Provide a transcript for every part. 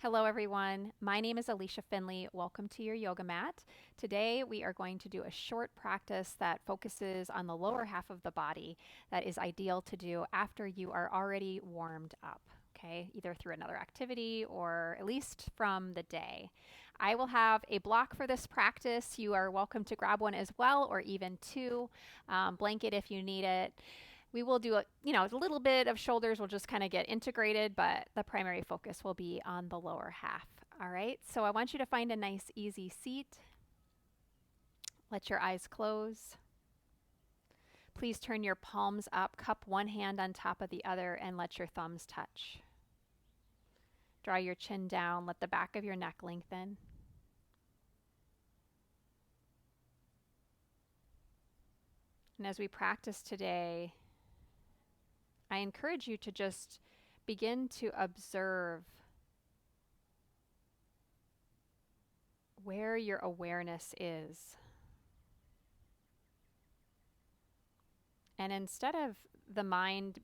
Hello, everyone. My name is Alicia Finley. Welcome to your yoga mat. Today, we are going to do a short practice that focuses on the lower half of the body that is ideal to do after you are already warmed up, okay? Either through another activity or at least from the day. I will have a block for this practice. You are welcome to grab one as well, or even two. Blanket if you need it. We will do a little bit of shoulders will just kind of get integrated, but the primary focus will be on the lower half. All right, so I want you to find a nice easy seat. Let your eyes close. Please turn your palms up, cup one hand on top of the other, and let your thumbs touch. Draw your chin down, let the back of your neck lengthen. And as we practice today, I encourage you to just begin to observe where your awareness is. And instead of the mind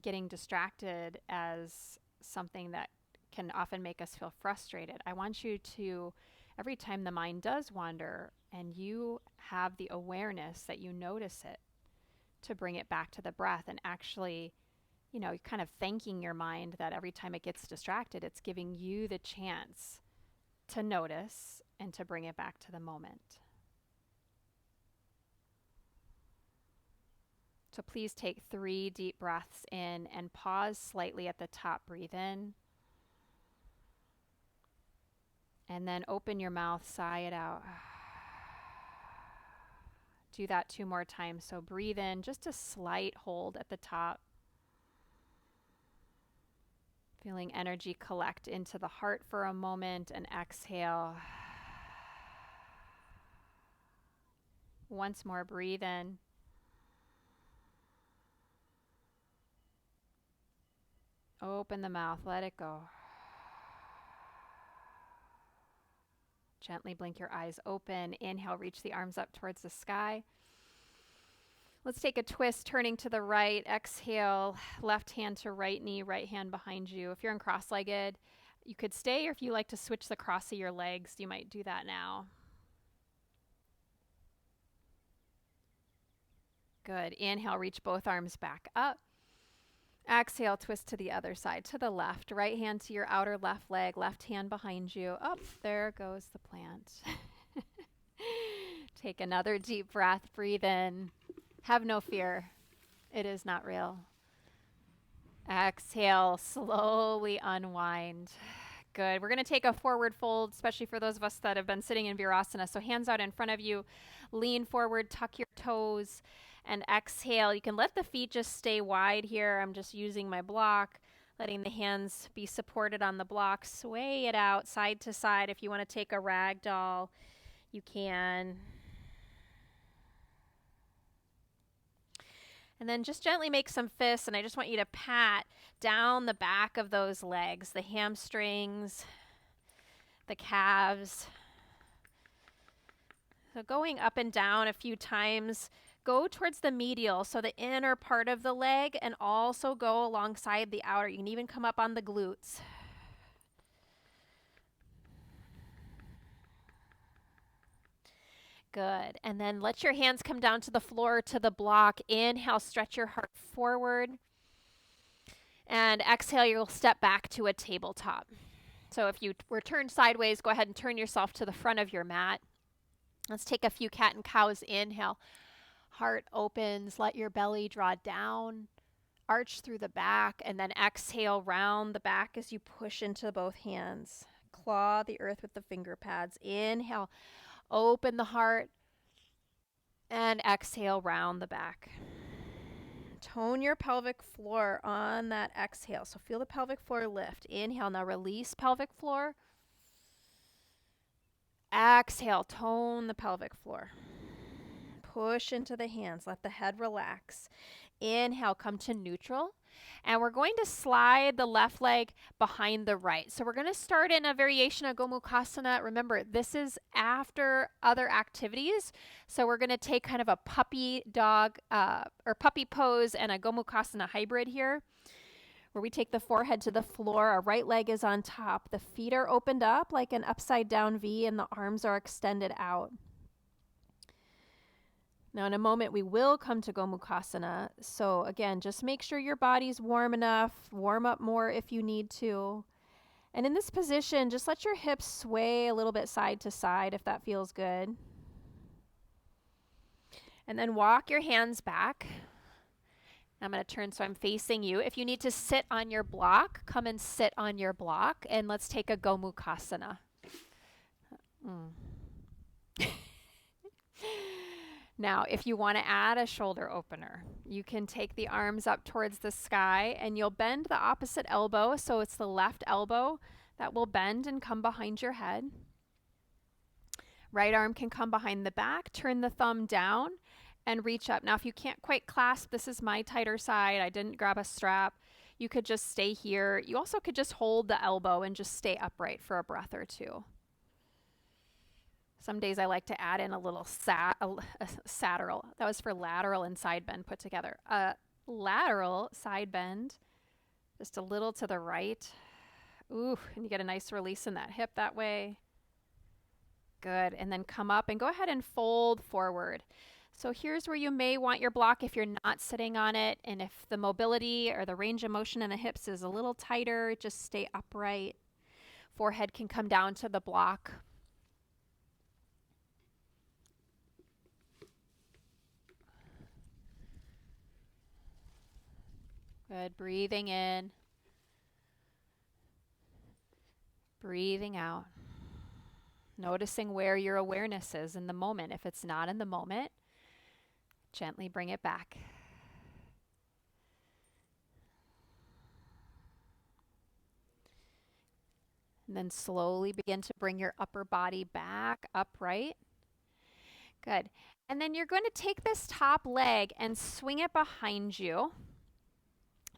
getting distracted as something that can often make us feel frustrated, I want you to, every time the mind does wander and you have the awareness that you notice it, to bring it back to the breath and actually, kind of thanking your mind that every time it gets distracted, it's giving you the chance to notice and to bring it back to the moment. So please take 3 deep breaths in and pause slightly at the top. Breathe in. And then open your mouth, sigh it out. Do that 2 more times. So breathe in, just a slight hold at the top. Feeling energy collect into the heart for a moment and exhale. Once more, breathe in. Open the mouth, let it go. Gently blink your eyes open. Inhale, reach the arms up towards the sky. Let's take a twist, turning to the right. Exhale, left hand to right knee, right hand behind you. If you're in cross-legged, you could stay, or if you like to switch the cross of your legs, you might do that now. Good. Inhale, reach both arms back up. Exhale, twist to the other side, to the left. Right hand to your outer left leg, left hand behind you. Up, there goes the plant. Take another deep breath, breathe in. Have no fear. It is not real. Exhale, slowly unwind. Good. We're going to take a forward fold, especially for those of us that have been sitting in Virasana. So hands out in front of you, lean forward, tuck your toes, and exhale. You can let the feet just stay wide here. I'm just using my block, letting the hands be supported on the block. Sway it out side to side. If you want to take a rag doll, you can. And then just gently make some fists, and I just want you to pat down the back of those legs, the hamstrings, the calves. So going up and down a few times, go towards the medial, so the inner part of the leg, and also go alongside the outer. You can even come up on the glutes. Good. And then let your hands come down to the floor, to the block. Inhale, stretch your heart forward. And exhale, you'll step back to a tabletop. So if you were turned sideways, go ahead and turn yourself to the front of your mat. Let's take a few cat and cows. Inhale, heart opens, let your belly draw down, arch through the back, and then exhale, round the back as you push into both hands. Claw the earth with the finger pads. Inhale, open the heart, and exhale, round the back. Tone your pelvic floor on that exhale. So feel the pelvic floor lift. Inhale, now release pelvic floor. Exhale, tone the pelvic floor. Push into the hands, let the head relax. Inhale, come to neutral. And we're going to slide the left leg behind the right. So we're going to start in a variation of Gomukhasana. Remember, this is after other activities. So we're going to take kind of a puppy dog or puppy pose and a Gomukhasana hybrid here. where we take the forehead to the floor. Our right leg is on top. The feet are opened up like an upside down V, and the arms are extended out. Now, in a moment, we will come to Gomukhasana. So again, just make sure your body's warm enough. Warm up more if you need to. And in this position, just let your hips sway a little bit side to side if that feels good. And then walk your hands back. I'm going to turn so I'm facing you. If you need to sit on your block, come and sit on your block. And let's take a Gomukhasana. Now, if you want to add a shoulder opener, you can take the arms up towards the sky and you'll bend the opposite elbow. So it's the left elbow that will bend and come behind your head. Right arm can come behind the back. Turn the thumb down and reach up. Now, if you can't quite clasp, this is my tighter side. I didn't grab a strap. You could just stay here. You also could just hold the elbow and just stay upright for a breath or two. Some days I like to add in a little lateral. That was for lateral and side bend put together. Lateral side bend, just a little to the right. Ooh, and you get a nice release in that hip that way. Good, and then come up and go ahead and fold forward. So here's where you may want your block if you're not sitting on it, and if the mobility or the range of motion in the hips is a little tighter, just stay upright. Forehead can come down to the block. Good. Breathing in. Breathing out. Noticing where your awareness is in the moment. If it's not in the moment, gently bring it back. And then slowly begin to bring your upper body back upright. Good. And then you're going to take this top leg and swing it behind you.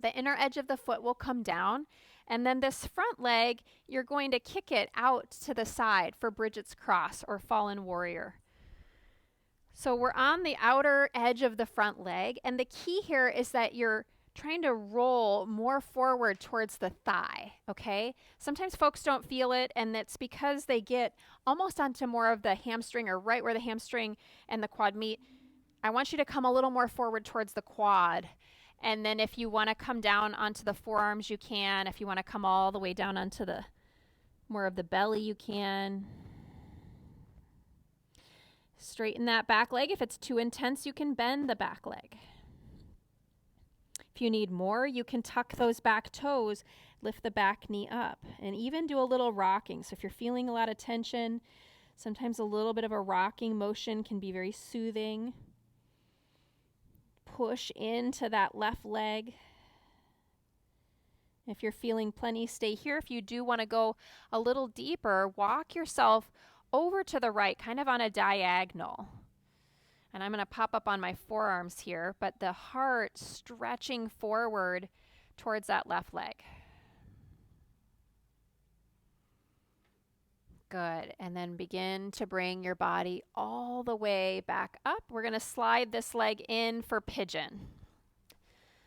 The inner edge of the foot will come down, and then this front leg, you're going to kick it out to the side for Bridget's Cross or Fallen Warrior. So we're on the outer edge of the front leg, and the key here is that you're trying to roll more forward towards the thigh, okay? Sometimes folks don't feel it, and it's because they get almost onto more of the hamstring or right where the hamstring and the quad meet. I want you to come a little more forward towards the quad. And then if you want to come down onto the forearms, you can. If you want to come all the way down onto the more of the belly, you can. Straighten that back leg. If it's too intense, you can bend the back leg. If you need more, you can tuck those back toes, lift the back knee up, and even do a little rocking. So if you're feeling a lot of tension, sometimes a little bit of a rocking motion can be very soothing. Push into that left leg. If you're feeling plenty, stay here. If you do want to go a little deeper, walk yourself over to the right, kind of on a diagonal. And I'm going to pop up on my forearms here, but the heart stretching forward towards that left leg. Good. And then begin to bring your body all the way back up. We're going to slide this leg in for pigeon.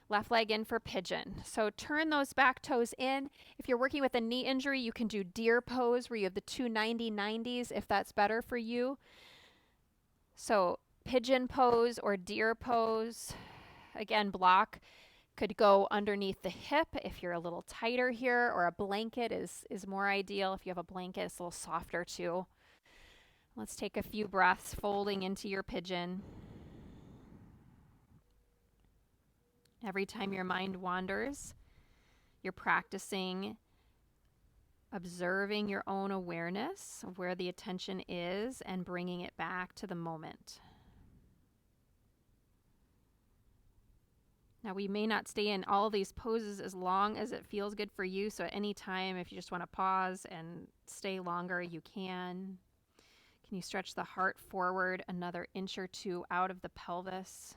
Left leg in for pigeon. So turn those back toes in. If you're working with a knee injury, you can do deer pose where you have the two 90-90s if that's better for you. So pigeon pose or deer pose. Again, block could go underneath the hip if you're a little tighter here, or a blanket is more ideal. If you have a blanket, it's a little softer too. Let's take a few breaths folding into your pigeon. Every time your mind wanders, you're practicing observing your own awareness of where the attention is and bringing it back to the moment. Now, we may not stay in all these poses as long as it feels good for you. So at any time, if you just want to pause and stay longer, you can. Can you stretch the heart forward another inch or two out of the pelvis?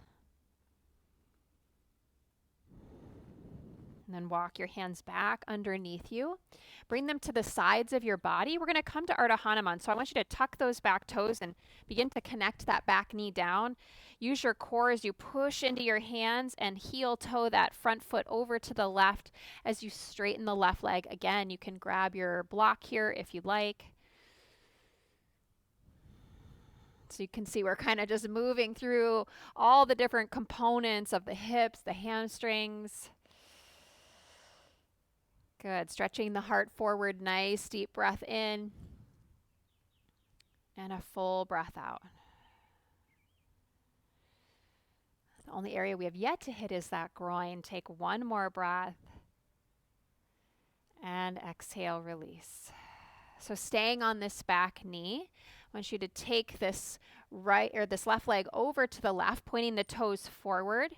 And then walk your hands back underneath you. Bring them to the sides of your body. We're going to come to Ardha Hanuman. So I want you to tuck those back toes and begin to connect that back knee down. Use your core as you push into your hands and heel toe that front foot over to the left as you straighten the left leg. Again, you can grab your block here if you'd like. So you can see we're kind of just moving through all the different components of the hips, the hamstrings. Good. Stretching the heart forward. Nice deep breath in. And a full breath out. The only area we have yet to hit is that groin. Take one more breath. And exhale, release. So staying on this back knee, I want you to take this this left leg over to the left, pointing the toes forward,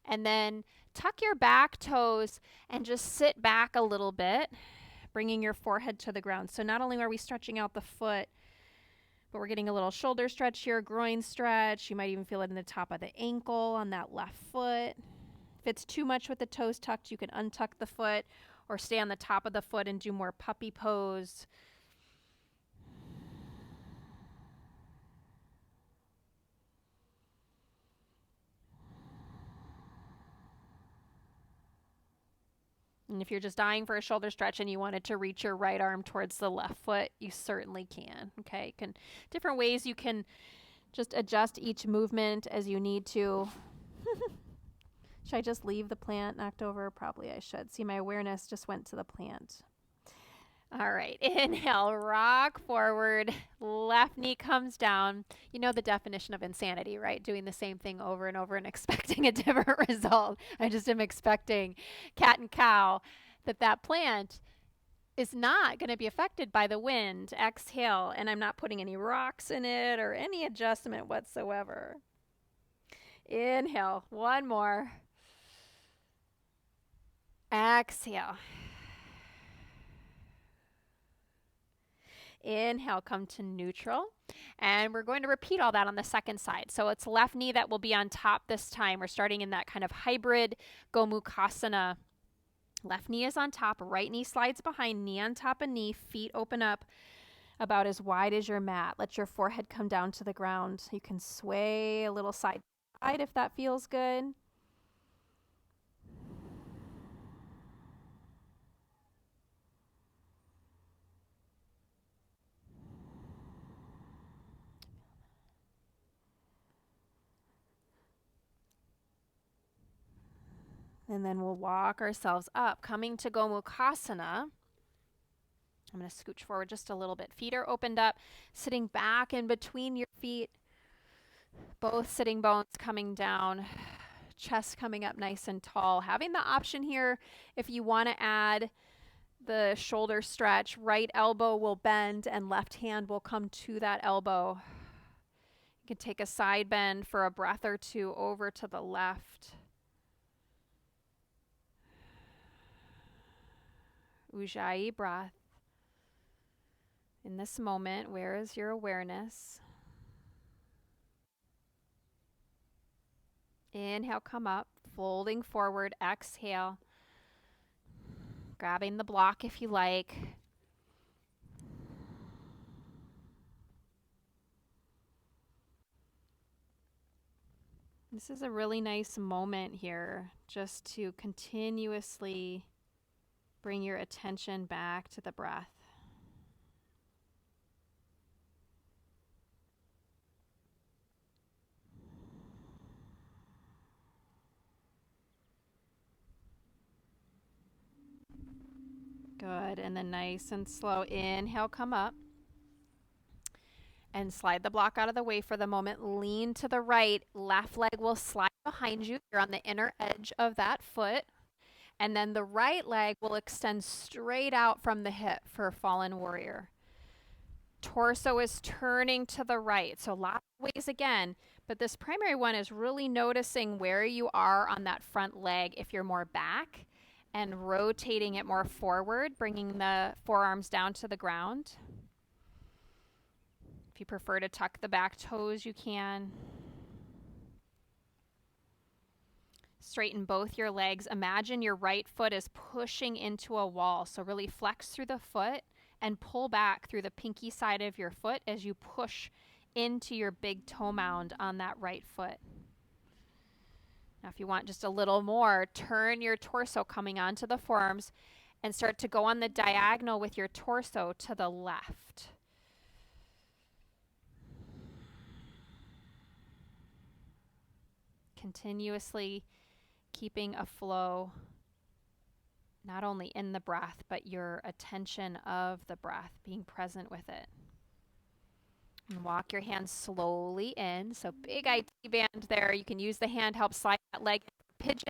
and then tuck your back toes and just sit back a little bit, bringing your forehead to the ground. So not only are we stretching out the foot, but we're getting a little shoulder stretch here, groin stretch. You might even feel it in the top of the ankle on that left foot. If it's too much with the toes tucked, you can untuck the foot or stay on the top of the foot and do more puppy pose. And if you're just dying for a shoulder stretch and you wanted to reach your right arm towards the left foot, you certainly can. Okay, different ways you can just adjust each movement as you need to. Should I just leave the plant knocked over? Probably I should. See, my awareness just went to the plant. All right, inhale, rock forward, left knee comes down. You know the definition of insanity, right? Doing the same thing over and over and expecting a different result. I just am expecting cat and cow that plant is not going to be affected by the wind. Exhale, and I'm not putting any rocks in it or any adjustment whatsoever. Inhale, one more. Exhale. Inhale, come to neutral. And we're going to repeat all that on the second side. So it's left knee that will be on top this time. We're starting in that kind of hybrid Gomukhasana. Left knee is on top, right knee slides behind, knee on top of knee, feet open up about as wide as your mat. Let your forehead come down to the ground. You can sway a little side to side if that feels good. And then we'll walk ourselves up, coming to Gomukhasana. I'm going to scooch forward just a little bit. Feet are opened up, sitting back in between your feet. Both sitting bones coming down, chest coming up nice and tall. Having the option here, if you want to add the shoulder stretch, right elbow will bend and left hand will come to that elbow. You can take a side bend for a breath or two over to the left. Ujjayi breath. In this moment, where is your awareness? Inhale, come up, folding forward, exhale. Grabbing the block if you like. This is a really nice moment here, just to continuously bring your attention back to the breath. Good, and then nice and slow. Inhale, come up. And slide the block out of the way for the moment. Lean to the right. Left leg will slide behind you. You're on the inner edge of that foot. And then the right leg will extend straight out from the hip for fallen warrior. Torso is turning to the right. So lots of ways again, but this primary one is really noticing where you are on that front leg if you're more back, and rotating it more forward, bringing the forearms down to the ground. If you prefer to tuck the back toes, you can. Straighten both your legs. Imagine your right foot is pushing into a wall. So really flex through the foot and pull back through the pinky side of your foot as you push into your big toe mound on that right foot. Now, if you want just a little more, turn your torso coming onto the forearms and start to go on the diagonal with your torso to the left. Continuously keeping a flow, not only in the breath, but your attention of the breath, being present with it. And walk your hands slowly in. So big IT band there. You can use the hand, help slide that leg pigeon.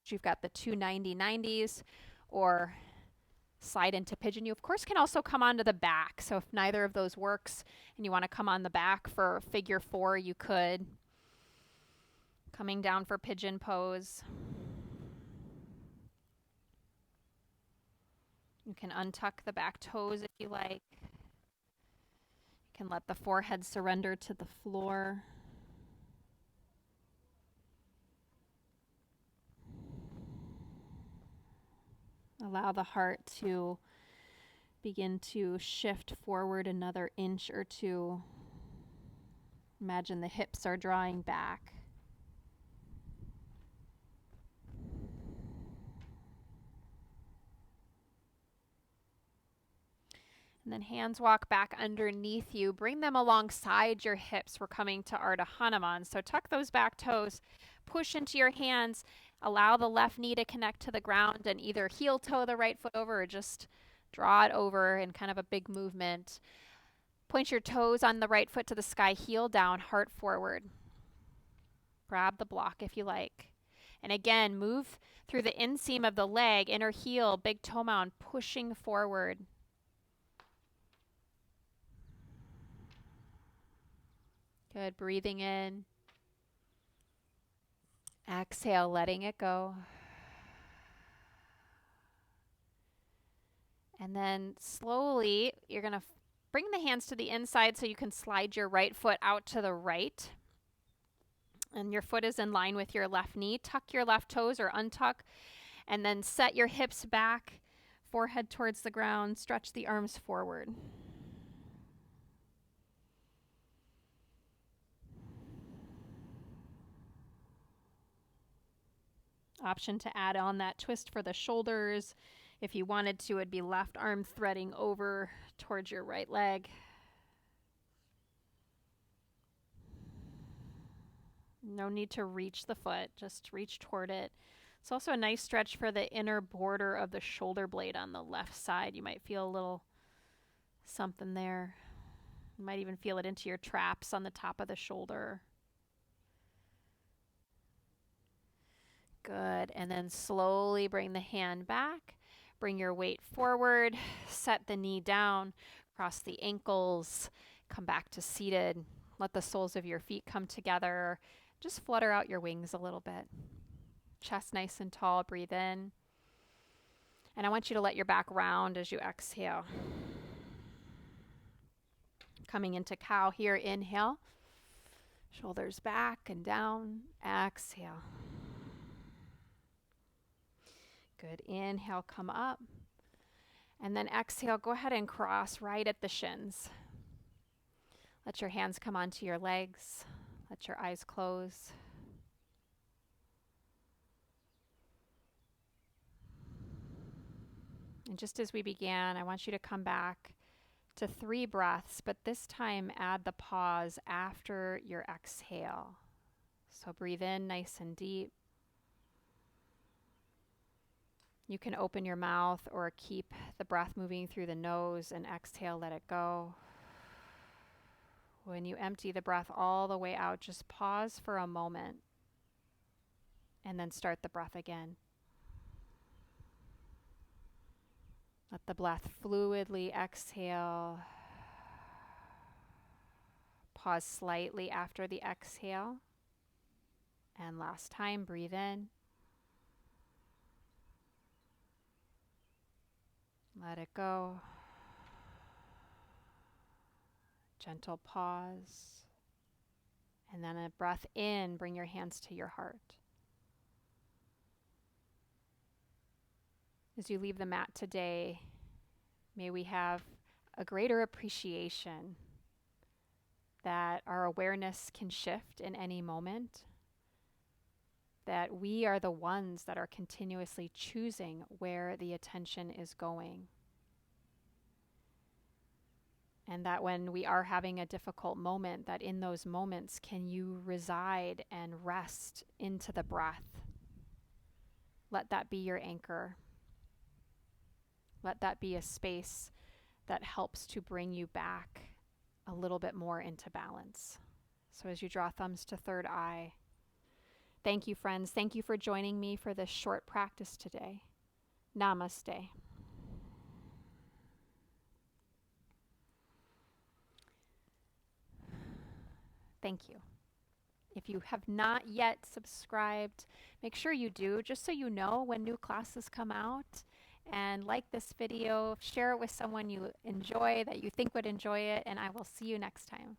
You've got the 290-90s or slide into pigeon. You, of course, can also come onto the back. So if neither of those works and you want to come on the back for figure 4, you could. Coming down for pigeon pose. You can untuck the back toes if you like. You can let the forehead surrender to the floor. Allow the heart to begin to shift forward another inch or two. Imagine the hips are drawing back. And then hands walk back underneath you. Bring them alongside your hips. We're coming to Ardha Hanuman. So tuck those back toes. Push into your hands. Allow the left knee to connect to the ground and either heel toe the right foot over or just draw it over in kind of a big movement. Point your toes on the right foot to the sky. Heel down, heart forward. Grab the block if you like. And again, move through the inseam of the leg, inner heel, big toe mound, pushing forward. Good. Breathing in. Exhale, letting it go. And then slowly, you're going to bring the hands to the inside so you can slide your right foot out to the right. And your foot is in line with your left knee. Tuck your left toes or untuck. And then set your hips back, forehead towards the ground. Stretch the arms forward. Option to add on that twist for the shoulders. If you wanted to, it'd be left arm threading over towards your right leg. No need to reach the foot, just reach toward it. It's also a nice stretch for the inner border of the shoulder blade on the left side. You might feel a little something there. You might even feel it into your traps on the top of the shoulder. Good. And then slowly bring the hand back. Bring your weight forward. Set the knee down. Cross the ankles. Come back to seated. Let the soles of your feet come together. Just flutter out your wings a little bit. Chest nice and tall. Breathe in. And I want you to let your back round as you exhale. Coming into cow here. Inhale. Shoulders back and down. Exhale. Good. Inhale, come up. And then exhale, go ahead and cross right at the shins. Let your hands come onto your legs. Let your eyes close. And just as we began, I want you to come back to 3 breaths, but this time add the pause after your exhale. So breathe in nice and deep. You can open your mouth or keep the breath moving through the nose and exhale, let it go. When you empty the breath all the way out, just pause for a moment and then start the breath again. Let the breath fluidly exhale. Pause slightly after the exhale. And last time, breathe in. Let it go. Gentle pause. And then a breath in, bring your hands to your heart. As you leave the mat today, may we have a greater appreciation that our awareness can shift in any moment, that we are the ones that are continuously choosing where the attention is going. And that when we are having a difficult moment, that in those moments, can you reside and rest into the breath? Let that be your anchor. Let that be a space that helps to bring you back a little bit more into balance. So as you draw thumbs to third eye, thank you, friends. Thank you for joining me for this short practice today. Namaste. Thank you. If you have not yet subscribed, make sure you do, just so you know when new classes come out. And like this video, share it with someone you enjoy, that you think would enjoy it, and I will see you next time.